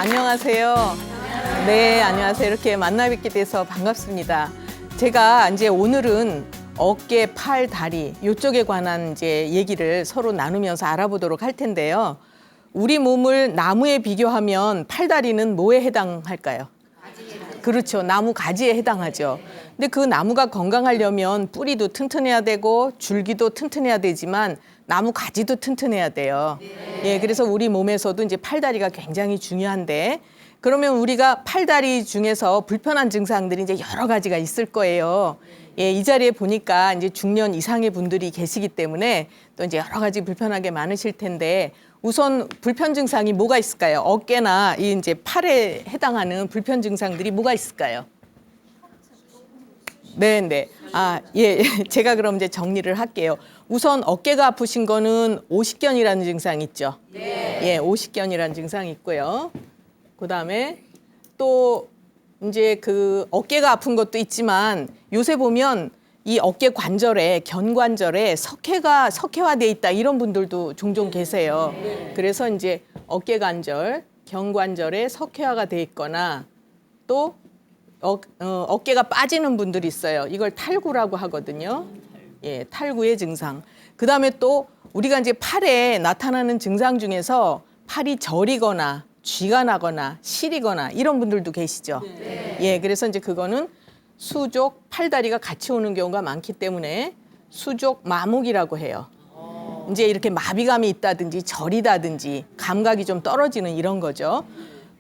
안녕하세요. 네, 안녕하세요. 이렇게 만나 뵙게 돼서 반갑습니다. 제가 이제 오늘은 어깨, 팔, 다리 이쪽에 관한 이제 얘기를 서로 나누면서 알아보도록 할 텐데요. 우리 몸을 나무에 비교하면 팔, 다리는 뭐에 해당할까요? 그렇죠. 나무 가지에 해당하죠. 근데 그 나무가 건강하려면 뿌리도 튼튼해야 되고 줄기도 튼튼해야 되지만 나무 가지도 튼튼해야 돼요. 예, 그래서 우리 몸에서도 이제 팔다리가 굉장히 중요한데 그러면 우리가 팔다리 중에서 불편한 증상들이 이제 여러 가지가 있을 거예요. 예, 이 자리에 보니까 이제 중년 이상의 분들이 계시기 때문에 또 이제 여러 가지 불편하게 많으실 텐데 우선 불편 증상이 뭐가 있을까요? 어깨나 이 이제 팔에 해당하는 불편 증상들이 뭐가 있을까요? 네. 예. 제가 그럼 이제 정리를 할게요. 우선 어깨가 아프신 거는 오십견이라는 증상이 있죠. 네. 예, 오십견이라는 증상이 있고요. 그다음에 또 이제 그 어깨가 아픈 것도 있지만 요새 보면 이 어깨 관절에 견관절에 석회화돼 있다 이런 분들도 종종 계세요. 그래서 이제 어깨 관절, 견관절에 석회화가 돼 있거나 또 어깨가 빠지는 분들이 있어요. 이걸 탈구라고 하거든요. 예, 탈구의 증상. 그다음에 또 우리가 이제 팔에 나타나는 증상 중에서 팔이 저리거나 쥐가 나거나 시리거나 이런 분들도 계시죠. 네. 예, 그래서 이제 그거는 수족 팔다리가 같이 오는 경우가 많기 때문에 수족 마목이라고 해요. 이제 이렇게 마비감이 있다든지 저리다든지 감각이 좀 떨어지는 이런 거죠.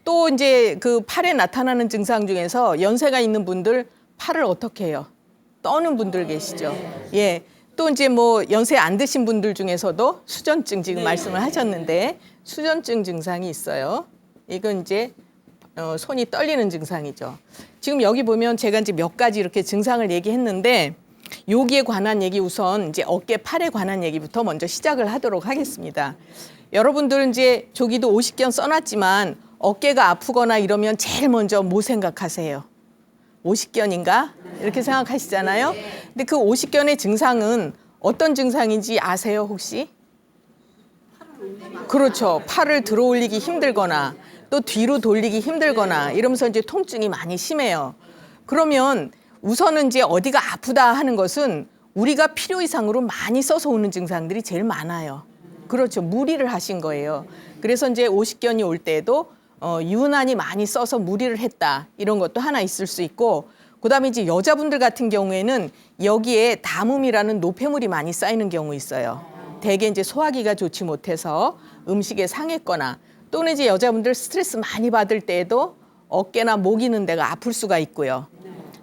또 이제 그 팔에 나타나는 증상 중에서 연세가 있는 분들 팔을 어떻게 해요? 떠는 분들 계시죠. 예. 또 이제 뭐 연세 안 드신 분들 중에서도 수전증 지금 말씀을 하셨는데 수전증 증상이 있어요. 이건 이제 손이 떨리는 증상이죠. 지금 여기 보면 제가 이제 몇 가지 이렇게 증상을 얘기했는데 여기에 관한 얘기 우선 이제 어깨, 팔에 관한 얘기부터 먼저 시작을 하도록 하겠습니다. 여러분들은 이제 저기도 오십견 써놨지만 어깨가 아프거나 이러면 제일 먼저 뭐 생각하세요? 오십견인가? 이렇게 생각하시잖아요. 근데 그 오십견의 증상은 어떤 증상인지 아세요, 혹시? 그렇죠. 팔을 들어 올리기 힘들거나 또 뒤로 돌리기 힘들거나 이러면서 이제 통증이 많이 심해요. 그러면 우선은 이제 어디가 아프다 하는 것은 우리가 필요 이상으로 많이 써서 오는 증상들이 제일 많아요. 그렇죠. 무리를 하신 거예요. 그래서 이제 오십견이 올 때에도 유난히 많이 써서 무리를 했다. 이런 것도 하나 있을 수 있고 그다음에 이제 여자분들 같은 경우에는 여기에 담음이라는 노폐물이 많이 쌓이는 경우 있어요. 대개 이제 소화기가 좋지 못해서 음식에 상했거나 또는 이제 여자분들 스트레스 많이 받을 때에도 어깨나 목 있는 데가 아플 수가 있고요.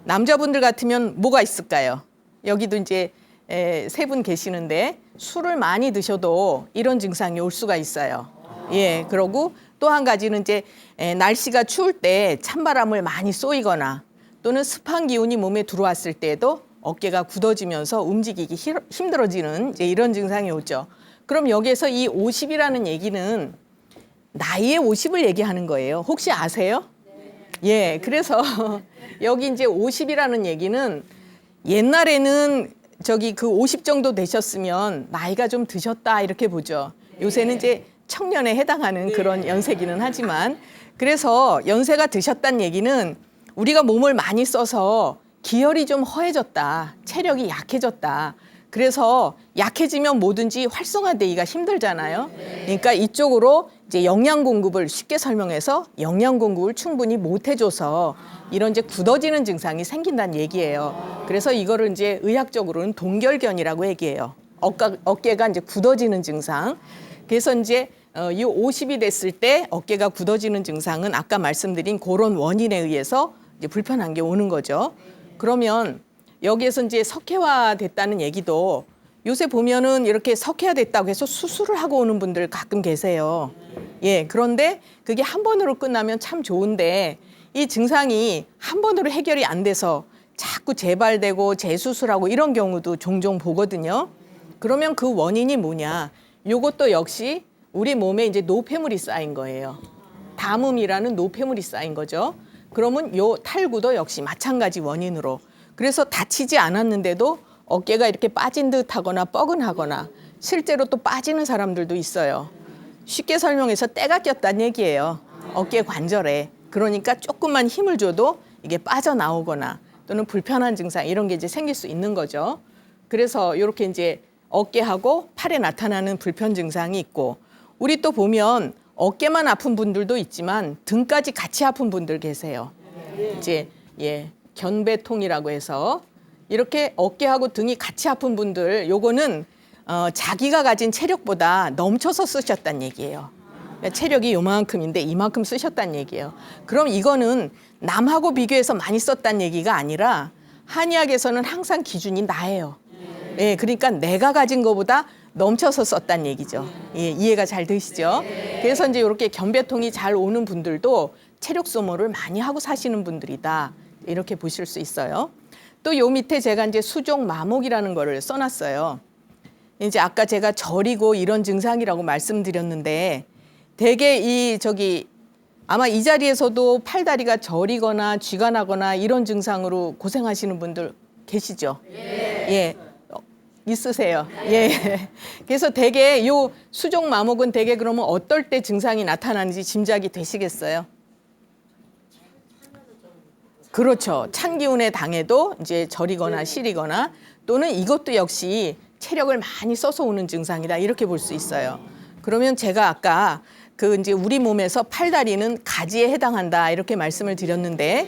남자분들 같으면 뭐가 있을까요? 여기도 이제 세 분 계시는데 술을 많이 드셔도 이런 증상이 올 수가 있어요. 예, 그러고 또 한 가지는 이제 날씨가 추울 때 찬바람을 많이 쏘이거나 또는 습한 기운이 몸에 들어왔을 때에도 어깨가 굳어지면서 움직이기 힘들어지는 이제 이런 증상이 오죠. 그럼 여기에서 이 50이라는 얘기는 나이의 50을 얘기하는 거예요. 혹시 아세요? 예, 그래서 여기 이제 50이라는 얘기는 옛날에는 저기 그 50 정도 되셨으면 나이가 좀 드셨다 이렇게 보죠. 요새는 이제 청년에 해당하는 그런 연세기는 하지만 그래서 연세가 드셨다는 얘기는 우리가 몸을 많이 써서 기혈이 좀 허해졌다. 체력이 약해졌다. 그래서 약해지면 뭐든지 활성화되기가 힘들잖아요. 그러니까 이쪽으로 이제 영양 공급을 쉽게 설명해서 영양 공급을 충분히 못 해줘서 이런 이제 굳어지는 증상이 생긴다는 얘기예요. 그래서 이거를 이제 의학적으로는 동결견이라고 얘기해요. 어깨가 이제 굳어지는 증상. 그래서 이제 이 50이 됐을 때 어깨가 굳어지는 증상은 아까 말씀드린 그런 원인에 의해서 이제 불편한 게 오는 거죠. 그러면 여기에서 이제 석회화 됐다는 얘기도 요새 보면은 이렇게 석회화 됐다고 해서 수술을 하고 오는 분들 가끔 계세요. 예, 그런데 그게 한 번으로 끝나면 참 좋은데 이 증상이 한 번으로 해결이 안 돼서 자꾸 재발되고 재수술하고 이런 경우도 종종 보거든요. 그러면 그 원인이 뭐냐? 요것도 역시 우리 몸에 이제 노폐물이 쌓인 거예요. 담음이라는 노폐물이 쌓인 거죠. 그러면 요 탈구도 역시 마찬가지 원인으로. 그래서 다치지 않았는데도 어깨가 이렇게 빠진 듯 하거나 뻐근하거나 실제로 또 빠지는 사람들도 있어요. 쉽게 설명해서 때가 꼈다는 얘기예요. 어깨 관절에. 그러니까 조금만 힘을 줘도 이게 빠져나오거나 또는 불편한 증상 이런 게 이제 생길 수 있는 거죠. 그래서 이렇게 이제 어깨하고 팔에 나타나는 불편 증상이 있고, 우리 또 보면 어깨만 아픈 분들도 있지만 등까지 같이 아픈 분들 계세요. 이제 견배통이라고 해서 이렇게 어깨하고 등이 같이 아픈 분들, 요거는 자기가 가진 체력보다 넘쳐서 쓰셨단 얘기예요. 체력이 요만큼인데 이만큼 쓰셨단 얘기예요. 그럼 이거는 남하고 비교해서 많이 썼단 얘기가 아니라 한의학에서는 항상 기준이 나예요. 예, 그러니까 내가 가진 것보다 넘쳐서 썼단 얘기죠. 예, 이해가 잘 되시죠? 그래서 이제 이렇게 견배통이 잘 오는 분들도 체력 소모를 많이 하고 사시는 분들이다. 이렇게 보실 수 있어요. 또 요 밑에 제가 이제 수종 마목이라는 거를 써놨어요. 이제 아까 제가 저리고 이런 증상이라고 말씀드렸는데, 대개 아마 이 자리에서도 팔다리가 저리거나 쥐가 나거나 이런 증상으로 고생하시는 분들 계시죠? 예. 있으세요. 예. 그래서 대개 요 수종 마목은 대개 그러면 어떨 때 증상이 나타나는지 짐작이 되시겠어요? 그렇죠. 찬 기운에 당해도 이제 저리거나 시리거나, 또는 이것도 역시 체력을 많이 써서 오는 증상이다. 이렇게 볼 수 있어요. 그러면 제가 아까 이제 우리 몸에서 팔다리는 가지에 해당한다. 이렇게 말씀을 드렸는데,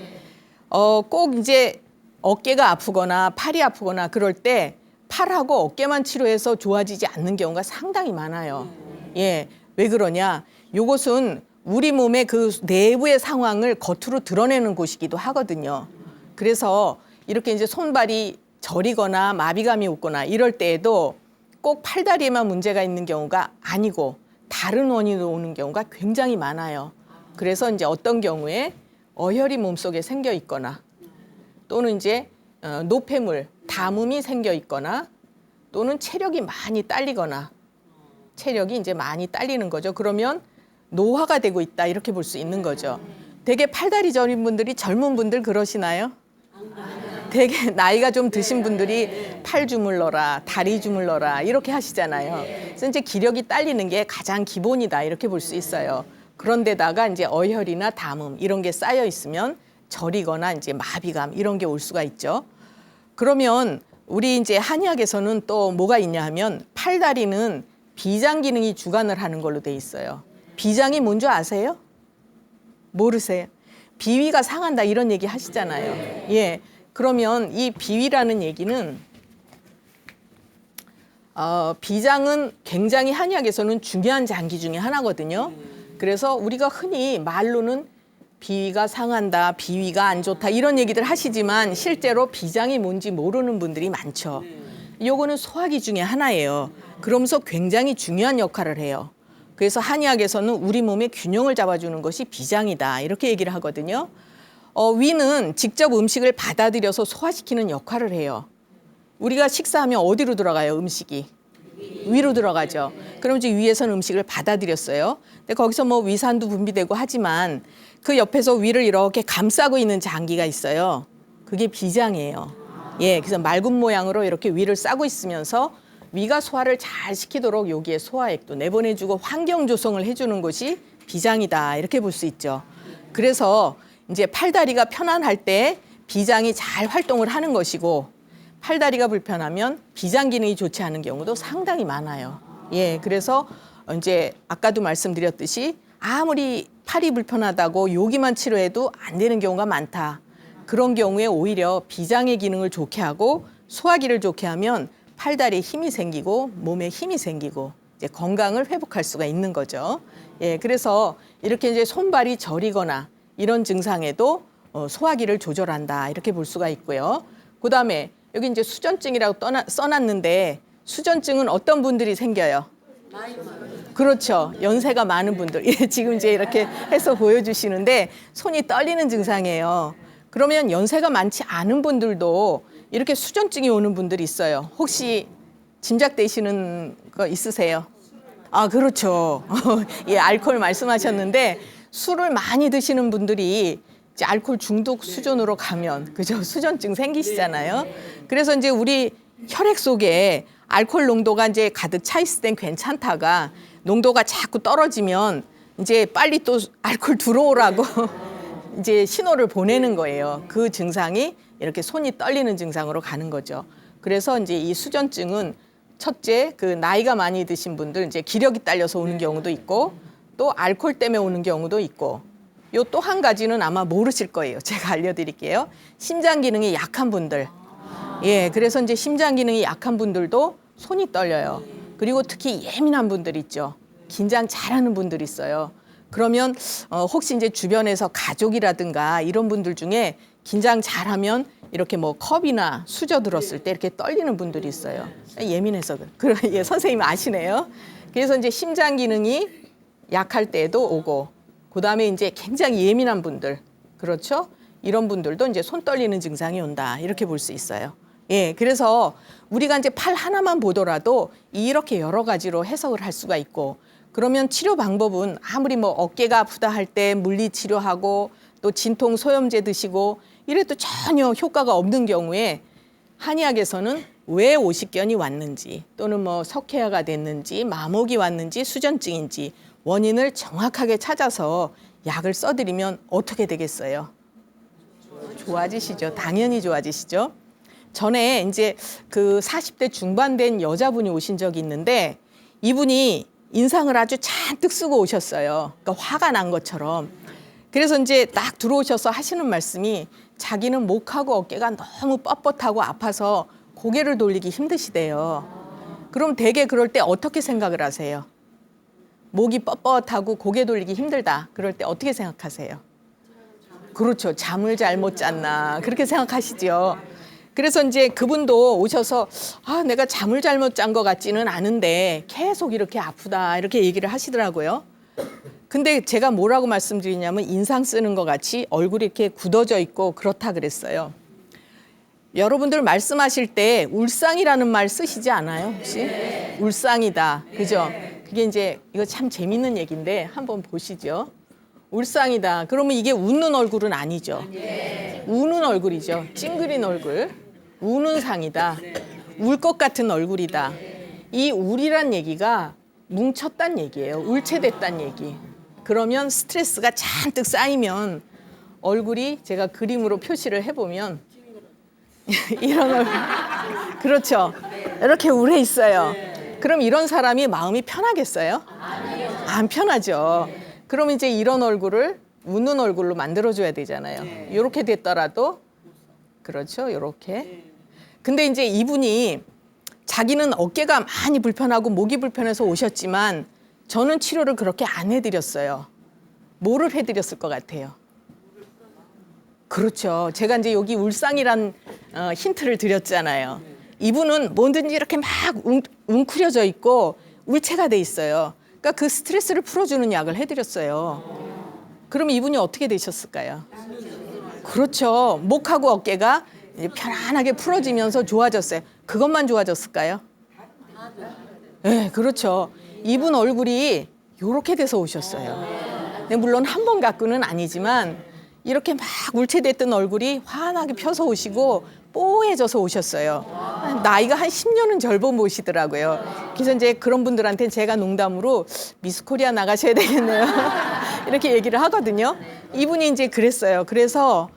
꼭 이제 어깨가 아프거나 팔이 아프거나 그럴 때 팔하고 어깨만 치료해서 좋아지지 않는 경우가 상당히 많아요. 예. 왜 그러냐? 요것은 우리 몸의 그 내부의 상황을 겉으로 드러내는 곳이기도 하거든요. 그래서 이렇게 이제 손발이 저리거나 마비감이 오거나 이럴 때에도 꼭 팔다리에만 문제가 있는 경우가 아니고 다른 원인으로 오는 경우가 굉장히 많아요. 그래서 이제 어떤 경우에 어혈이 몸속에 생겨 있거나, 또는 이제 노폐물, 담음이 생겨 있거나, 또는 체력이 많이 딸리거나, 체력이 이제 많이 딸리는 거죠. 그러면 노화가 되고 있다. 이렇게 볼 수 있는 거죠. 되게 팔다리 저린 분들이, 젊은 분들 그러시나요? 되게 나이가 좀 드신 분들이 팔 주물러라, 다리 주물러라 이렇게 하시잖아요. 그래서 이제 기력이 딸리는 게 가장 기본이다. 이렇게 볼 수 있어요. 그런데다가 이제 어혈이나 담음 이런 게 쌓여 있으면 저리거나 이제 마비감 이런 게 올 수가 있죠. 그러면 우리 이제 한의학에서는 또 뭐가 있냐 하면, 팔다리는 비장 기능이 주관을 하는 걸로 돼 있어요. 비장이 뭔지 아세요? 모르세요? 비위가 상한다 이런 얘기 하시잖아요. 예. 그러면 이 비위라는 얘기는, 비장은 굉장히 한의학에서는 중요한 장기 중에 하나거든요. 그래서 우리가 흔히 말로는 비위가 상한다, 비위가 안 좋다 이런 얘기들 하시지만 실제로 비장이 뭔지 모르는 분들이 많죠. 요거는 소화기 중에 하나예요. 그러면서 굉장히 중요한 역할을 해요. 그래서 한의학에서는 우리 몸의 균형을 잡아주는 것이 비장이다 이렇게 얘기를 하거든요. 위는 직접 음식을 받아들여서 소화시키는 역할을 해요. 우리가 식사하면 어디로 들어가요? 음식이 위로 들어가죠. 그럼 이제 위에서는 음식을 받아들였어요. 근데 거기서 뭐 위산도 분비되고 하지만 그 옆에서 위를 이렇게 감싸고 있는 장기가 있어요. 그게 비장이에요. 예, 그래서 맑은 모양으로 이렇게 위를 싸고 있으면서 위가 소화를 잘 시키도록 여기에 소화액도 내보내주고 환경 조성을 해주는 것이 비장이다 이렇게 볼 수 있죠. 그래서 이제 팔다리가 편안할 때 비장이 잘 활동을 하는 것이고, 팔다리가 불편하면 비장 기능이 좋지 않은 경우도 상당히 많아요. 예, 그래서 이제 아까도 말씀드렸듯이 아무리 팔이 불편하다고 여기만 치료해도 안 되는 경우가 많다. 그런 경우에 오히려 비장의 기능을 좋게 하고 소화기를 좋게 하면 팔다리에 힘이 생기고 몸에 힘이 생기고 이제 건강을 회복할 수가 있는 거죠. 예, 그래서 이렇게 이제 손발이 저리거나 이런 증상에도 소화기를 조절한다 이렇게 볼 수가 있고요. 그다음에 여기 이제 수전증이라고 써놨는데, 수전증은 어떤 분들이 생겨요? 그렇죠. 연세가 많은 분들. 예, 지금 이제 이렇게 해서 보여주시는데 손이 떨리는 증상이에요. 그러면 연세가 많지 않은 분들도 이렇게 수전증이 오는 분들이 있어요. 혹시 짐작되시는 거 있으세요? 아, 그렇죠. 예, 알코올 말씀하셨는데 술을 많이 드시는 분들이 이제 알코올 중독 수준으로 가면 그죠? 수전증 생기시잖아요. 그래서 이제 우리 혈액 속에 알코올 농도가 이제 가득 차 있을 땐 괜찮다가 농도가 자꾸 떨어지면 이제 빨리 또 알코올 들어오라고 이제 신호를 보내는 거예요. 그 증상이 이렇게 손이 떨리는 증상으로 가는 거죠. 그래서 이제 이 수전증은 첫째, 그 나이가 많이 드신 분들 이제 기력이 딸려서 오는 경우도 있고 또 알코올 때문에 오는 경우도 있고 요 또 한 가지는 아마 모르실 거예요. 제가 알려드릴게요. 심장 기능이 약한 분들. 예, 그래서 이제 심장 기능이 약한 분들도 손이 떨려요. 그리고 특히 예민한 분들 있죠. 긴장 잘하는 분들 있어요. 그러면 혹시 이제 주변에서 가족이라든가 이런 분들 중에 긴장 잘하면 이렇게 뭐 컵이나 수저 들었을 때 이렇게 떨리는 분들이 있어요. 예민해서 그래. 예, 선생님 아시네요. 그래서 이제 심장 기능이 약할 때도 오고, 그다음에 이제 굉장히 예민한 분들, 그렇죠? 이런 분들도 이제 손 떨리는 증상이 온다. 이렇게 볼 수 있어요. 예, 그래서 우리가 이제 팔 하나만 보더라도 이렇게 여러 가지로 해석을 할 수가 있고, 그러면 치료 방법은 아무리 뭐 어깨가 아프다 할 때 물리 치료하고 또 진통 소염제 드시고 이래도 전혀 효과가 없는 경우에 한의학에서는 왜 오십견이 왔는지 또는 뭐 석회화가 됐는지 마목이 왔는지 수전증인지 원인을 정확하게 찾아서 약을 써드리면 어떻게 되겠어요? 좋아지시죠. 당연히 좋아지시죠. 전에 이제 그 40대 중반 된 여자분이 오신 적이 있는데 이분이 인상을 아주 잔뜩 쓰고 오셨어요. 그러니까 화가 난 것처럼. 그래서 이제 딱 들어오셔서 하시는 말씀이 자기는 목하고 어깨가 너무 뻣뻣하고 아파서 고개를 돌리기 힘드시대요. 그럼 대개 그럴 때 어떻게 생각을 하세요? 목이 뻣뻣하고 고개 돌리기 힘들다. 그럴 때 어떻게 생각하세요? 그렇죠. 잠을 잘못 잤나. 그렇게 생각하시죠. 그래서 이제 그분도 오셔서 내가 잠을 잘못 잔 것 같지는 않은데 계속 이렇게 아프다. 이렇게 얘기를 하시더라고요. 근데 제가 뭐라고 말씀드리냐면 인상 쓰는 것 같이 얼굴이 이렇게 굳어져 있고 그렇다 그랬어요. 여러분들 말씀하실 때 울상이라는 말 쓰시지 않아요? 혹시? 울상이다. 그죠? 그게 이제 이거 참 재밌는 얘기인데 한번 보시죠. 울상이다. 그러면 이게 웃는 얼굴은 아니죠. 우는 얼굴이죠. 찡그린 얼굴. 우는 상이다. 울 것 같은 얼굴이다. 이 울이란 얘기가 뭉쳤단 얘기예요. 울체됐단 얘기. 그러면 스트레스가 잔뜩 쌓이면 얼굴이 제가 그림으로 표시를 해보면 이런 얼굴. 그렇죠. 이렇게 우울해 있어요. 그럼 이런 사람이 마음이 편하겠어요? 안 편하죠. 그럼 이제 이런 얼굴을 웃는 얼굴로 만들어줘야 되잖아요. 이렇게 됐더라도 그렇죠. 이렇게. 근데 이제 이분이 자기는 어깨가 많이 불편하고 목이 불편해서 오셨지만 저는 치료를 그렇게 안 해드렸어요. 뭐를 해드렸을 것 같아요? 그렇죠. 제가 이제 여기 울상이란 힌트를 드렸잖아요. 이분은 뭐든지 이렇게 막 웅크려져 있고 울체가 돼 있어요. 그러니까 그 스트레스를 풀어주는 약을 해드렸어요. 그럼 이분이 어떻게 되셨을까요? 그렇죠. 목하고 어깨가 편안하게 풀어지면서 좋아졌어요. 그것만 좋아졌을까요? 네, 그렇죠. 이분 얼굴이 이렇게 돼서 오셨어요. 근데 물론 한 번 갖고는 아니지만 이렇게 막 울체됐던 얼굴이 환하게 펴서 오시고 뽀해져서 오셨어요. 나이가 한 10년은 젊어 보이시더라고요. 그래서 이제 그런 분들한테 제가 농담으로 미스 코리아 나가셔야 되겠네요. 이렇게 얘기를 하거든요. 이분이 이제 그랬어요. 그래서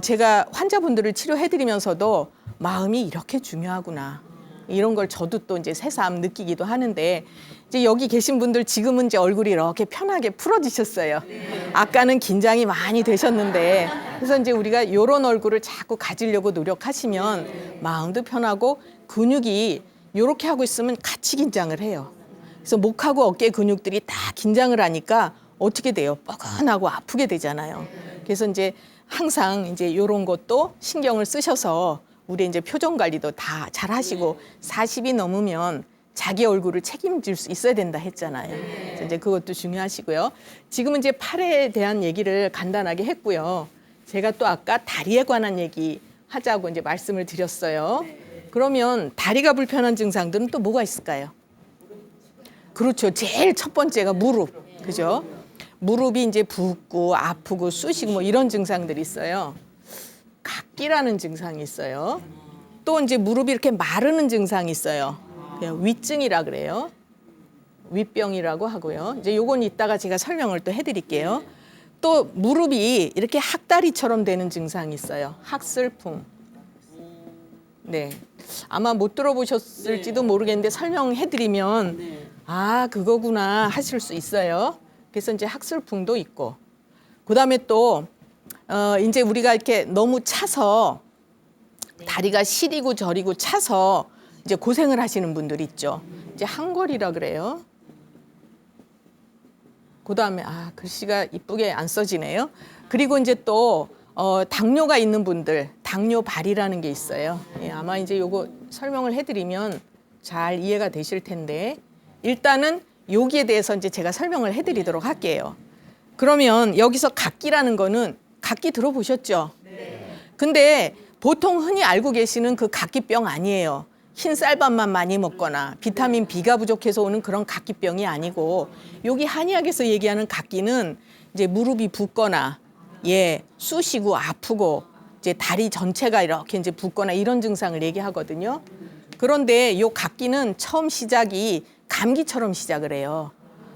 제가 환자분들을 치료해드리면서도 마음이 이렇게 중요하구나. 이런 걸 저도 또 이제 새삼 느끼기도 하는데 이제 여기 계신 분들 지금은 이제 얼굴이 이렇게 편하게 풀어지셨어요. 아까는 긴장이 많이 되셨는데 그래서 이제 우리가 이런 얼굴을 자꾸 가지려고 노력하시면 마음도 편하고 근육이 이렇게 하고 있으면 같이 긴장을 해요. 그래서 목하고 어깨 근육들이 다 긴장을 하니까 어떻게 돼요? 뻐근하고 아프게 되잖아요. 그래서 이제 항상 이제 이런 것도 신경을 쓰셔서 우리 이제 표정 관리도 다 잘 하시고 40이 넘으면 자기 얼굴을 책임질 수 있어야 된다 했잖아요. 그래서 이제 그것도 중요하시고요. 지금은 이제 팔에 대한 얘기를 간단하게 했고요. 제가 또 아까 다리에 관한 얘기 하자고 이제 말씀을 드렸어요. 그러면 다리가 불편한 증상들은 또 뭐가 있을까요? 그렇죠. 제일 첫 번째가 무릎. 그죠? 무릎이 이제 붓고 아프고 쑤시고 뭐 이런 증상들이 있어요. 각기라는 증상이 있어요. 또 이제 무릎이 이렇게 마르는 증상이 있어요. 그냥 위증이라 그래요. 윗병이라고 하고요. 이제 요건 이따가 제가 설명을 또 해드릴게요. 또 무릎이 이렇게 학다리처럼 되는 증상이 있어요. 학슬풍. 네. 아마 못 들어보셨을지도 모르겠는데 설명해드리면 아, 그거구나 하실 수 있어요. 그래서 이제 학슬풍도 있고. 그다음에 또 이제 우리가 이렇게 너무 차서 다리가 시리고 저리고 차서 이제 고생을 하시는 분들 있죠. 이제 한골이라 그래요. 그다음에 글씨가 이쁘게 안 써지네요. 그리고 이제 또 당뇨가 있는 분들, 당뇨발이라는 게 있어요. 예, 아마 이제 요거 설명을 해드리면 잘 이해가 되실 텐데 일단은 여기에 대해서 이제 제가 설명을 해드리도록 할게요. 그러면 여기서 각기라는 거는 각기 들어보셨죠? 근데 보통 흔히 알고 계시는 그 각기병 아니에요. 흰 쌀밥만 많이 먹거나 비타민 B가 부족해서 오는 그런 각기병이 아니고 여기 한의학에서 얘기하는 각기는 이제 무릎이 붓거나 쑤시고 아프고 이제 다리 전체가 이렇게 이제 붓거나 이런 증상을 얘기하거든요. 그런데 요 각기는 처음 시작이 감기처럼 시작을 해요.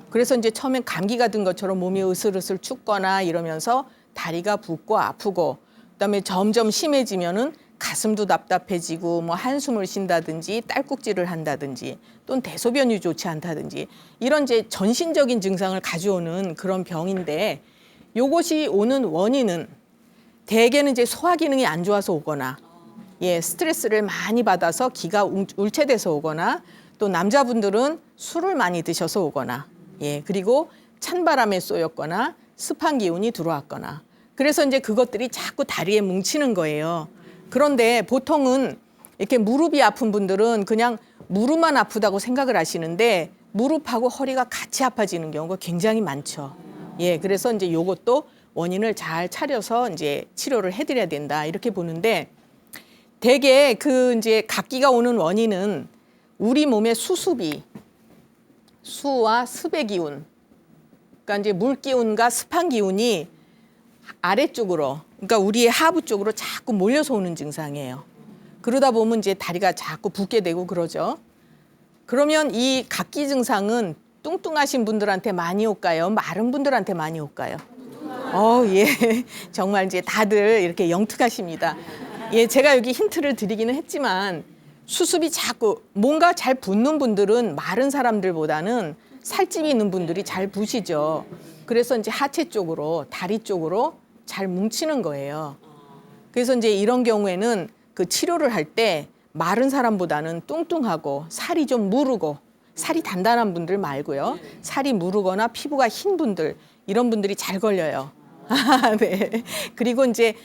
그래서 이제 처음엔 감기가 든 것처럼 몸이 으슬으슬 춥거나 이러면서 다리가 붓고 아프고 그다음에 점점 심해지면은 가슴도 답답해지고 뭐 한숨을 쉰다든지 딸꾹질을 한다든지 또는 대소변이 좋지 않다든지 이런 이제 전신적인 증상을 가져오는 그런 병인데 요것이 오는 원인은 대개는 이제 소화 기능이 안 좋아서 오거나 스트레스를 많이 받아서 기가 울체돼서 오거나 또 남자분들은 술을 많이 드셔서 오거나 그리고 찬바람에 쏘였거나 습한 기운이 들어왔거나 그래서 이제 그것들이 자꾸 다리에 뭉치는 거예요. 그런데 보통은 이렇게 무릎이 아픈 분들은 그냥 무릎만 아프다고 생각을 하시는데 무릎하고 허리가 같이 아파지는 경우가 굉장히 많죠. 그래서 이제 요것도 원인을 잘 차려서 이제 치료를 해드려야 된다 이렇게 보는데 대개 그 이제 각기가 오는 원인은 우리 몸의 수와 습의 기운, 그러니까 이제 물 기운과 습한 기운이 아래쪽으로, 그러니까 우리의 하부 쪽으로 자꾸 몰려서 오는 증상이에요. 그러다 보면 이제 다리가 자꾸 붓게 되고 그러죠. 그러면 이 각기 증상은 뚱뚱하신 분들한테 많이 올까요? 마른 분들한테 많이 올까요? 정말 이제 다들 이렇게 영특하십니다. 제가 여기 힌트를 드리기는 했지만 수습이 자꾸 뭔가 잘 붓는 분들은 마른 사람들보다는 살집이 있는 분들이 잘 부시죠. 그래서 이제 하체 쪽으로, 다리 쪽으로 잘 뭉치는 거예요. 그래서 이제 이런 경우에는 그 치료를 할 때 마른 사람보다는 뚱뚱하고 살이 좀 무르고 살이 단단한 분들 말고요. 살이 무르거나 피부가 흰 분들, 이런 분들이 잘 걸려요. 네. 그리고 이제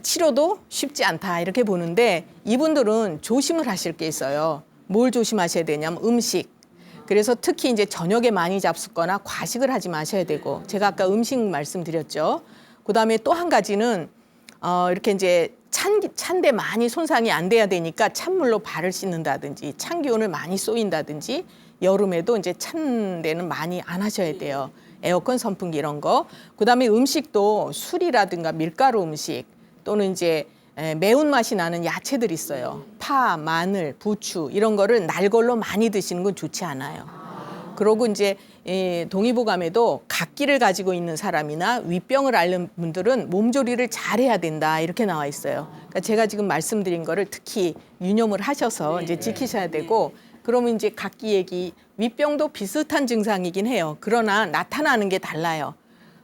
치료도 쉽지 않다 이렇게 보는데 이분들은 조심을 하실 게 있어요. 뭘 조심하셔야 되냐면 음식. 그래서 특히 이제 저녁에 많이 잡수거나 과식을 하지 마셔야 되고 제가 아까 음식 말씀드렸죠. 그다음에 또 한 가지는 이렇게 이제 찬데 많이 손상이 안 돼야 되니까 찬물로 발을 씻는다든지 찬 기운을 많이 쏘인다든지 여름에도 이제 찬 데는 많이 안 하셔야 돼요. 에어컨 선풍기 이런 거. 그다음에 음식도 술이라든가 밀가루 음식 또는 이제 매운맛이 나는 야채들 있어요. 파, 마늘, 부추 이런 거를 날 걸로 많이 드시는 건 좋지 않아요. 그러고 이제 동의보감에도 각기를 가지고 있는 사람이나 위병을 앓는 분들은 몸조리를 잘해야 된다 이렇게 나와 있어요. 그러니까 제가 지금 말씀드린 거를 특히 유념을 하셔서 이제 지키셔야 되고 그러면 이제 각기 얘기 위병도 비슷한 증상이긴 해요. 그러나 나타나는 게 달라요.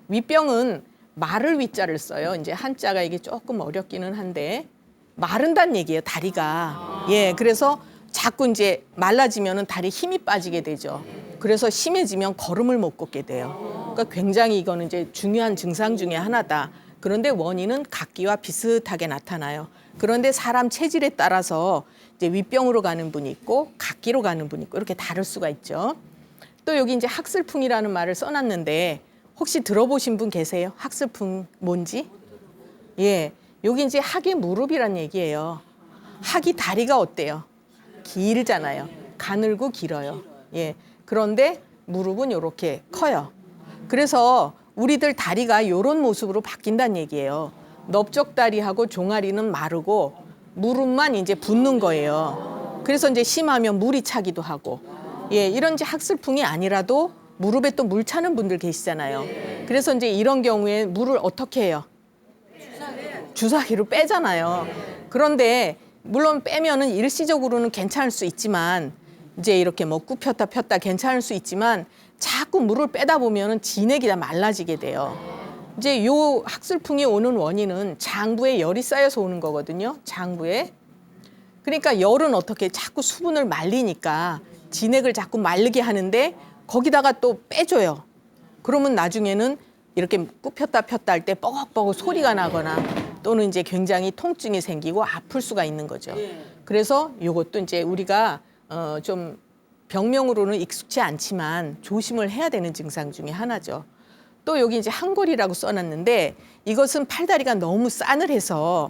위병은 마를 위자를 써요. 이제 한자가 이게 조금 어렵기는 한데 마른다는 얘기예요. 다리가. 그래서 자꾸 이제 말라지면은 다리 힘이 빠지게 되죠. 그래서 심해지면 걸음을 못 걷게 돼요. 그러니까 굉장히 이거는 이제 중요한 증상 중에 하나다. 그런데 원인은 각기와 비슷하게 나타나요. 그런데 사람 체질에 따라서 이제 위병으로 가는 분이 있고 각기로 가는 분이 있고 이렇게 다를 수가 있죠. 또 여기 이제 학슬풍이라는 말을 써놨는데 혹시 들어보신 분 계세요? 학슬풍 뭔지? 여기 이제 학의 무릎이란 얘기예요. 학이 다리가 어때요? 길잖아요. 가늘고 길어요. 그런데 무릎은 이렇게 커요. 그래서 우리들 다리가 이런 모습으로 바뀐다는 얘기예요. 넓적다리하고 종아리는 마르고 무릎만 이제 붓는 거예요. 그래서 이제 심하면 물이 차기도 하고 예, 이런 이제 학술풍이 아니라도 무릎에 또 물 차는 분들 계시잖아요. 그래서 이제 이런 경우에 물을 어떻게 해요? 주사기로 빼잖아요. 그런데 물론 빼면은 일시적으로는 괜찮을 수 있지만 이제 이렇게 뭐 굽혔다 폈다 괜찮을 수 있지만 자꾸 물을 빼다 보면은 진액이 다 말라지게 돼요. 이제 요 학술풍이 오는 원인은 장부에 열이 쌓여서 오는 거거든요. 장부에. 그러니까 열은 어떻게 자꾸 수분을 말리니까 진액을 자꾸 마르게 하는데 거기다가 또 빼줘요. 그러면 나중에는 이렇게 굽혔다 폈다 할 때 뻐걱뻐걱 소리가 나거나 또는 이제 굉장히 통증이 생기고 아플 수가 있는 거죠. 그래서 요것도 이제 우리가 좀 병명으로는 익숙치 않지만 조심을 해야 되는 증상 중에 하나죠. 또 여기 이제 한골이라고 써놨는데 이것은 팔다리가 너무 싸늘해서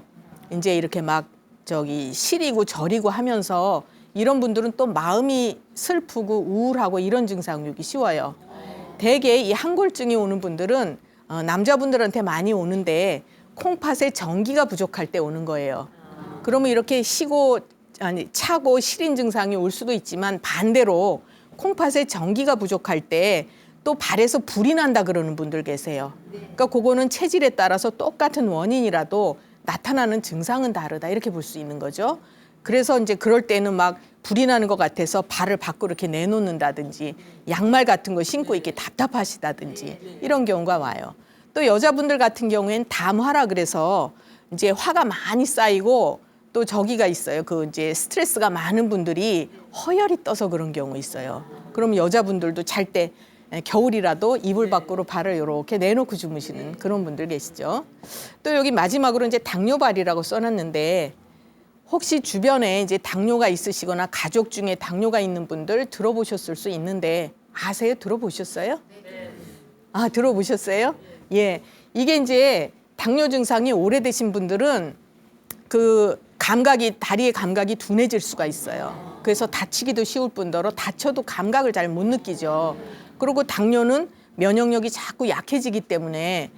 이제 이렇게 막 저기 시리고 저리고 하면서 이런 분들은 또 마음이 슬프고 우울하고 이런 증상이 오기 쉬워요. 대개 이 한골증이 오는 분들은 남자분들한테 많이 오는데 콩팥에 전기가 부족할 때 오는 거예요. 그러면 이렇게 차고 시린 증상이 올 수도 있지만 반대로 콩팥에 전기가 부족할 때 또 발에서 불이 난다 그러는 분들 계세요. 그러니까 그거는 체질에 따라서 똑같은 원인이라도 나타나는 증상은 다르다 이렇게 볼 수 있는 거죠. 그래서 이제 그럴 때는 막 불이 나는 것 같아서 발을 밖으로 이렇게 내놓는다든지 양말 같은 거 신고 이렇게 답답하시다든지 이런 경우가 와요. 또 여자분들 같은 경우에는 담화라 그래서 이제 화가 많이 쌓이고 또 저기가 있어요. 그 이제 스트레스가 많은 분들이 허열이 떠서 그런 경우 있어요. 그럼 여자분들도 잘 때 겨울이라도 이불 밖으로 발을 이렇게 내놓고 주무시는 그런 분들 계시죠. 또 여기 마지막으로 이제 당뇨발이라고 써놨는데 혹시 주변에 이제 당뇨가 있으시거나 가족 중에 당뇨가 있는 분들 들어보셨을 수 있는데 아세요? 들어보셨어요? 아, 들어보셨어요? 예. 이게 이제 당뇨 증상이 오래되신 분들은 그 다리의 감각이 둔해질 수가 있어요. 그래서 다치기도 쉬울 뿐더러 다쳐도 감각을 잘 못 느끼죠. 그리고 당뇨는 면역력이 자꾸 약해지기 때문에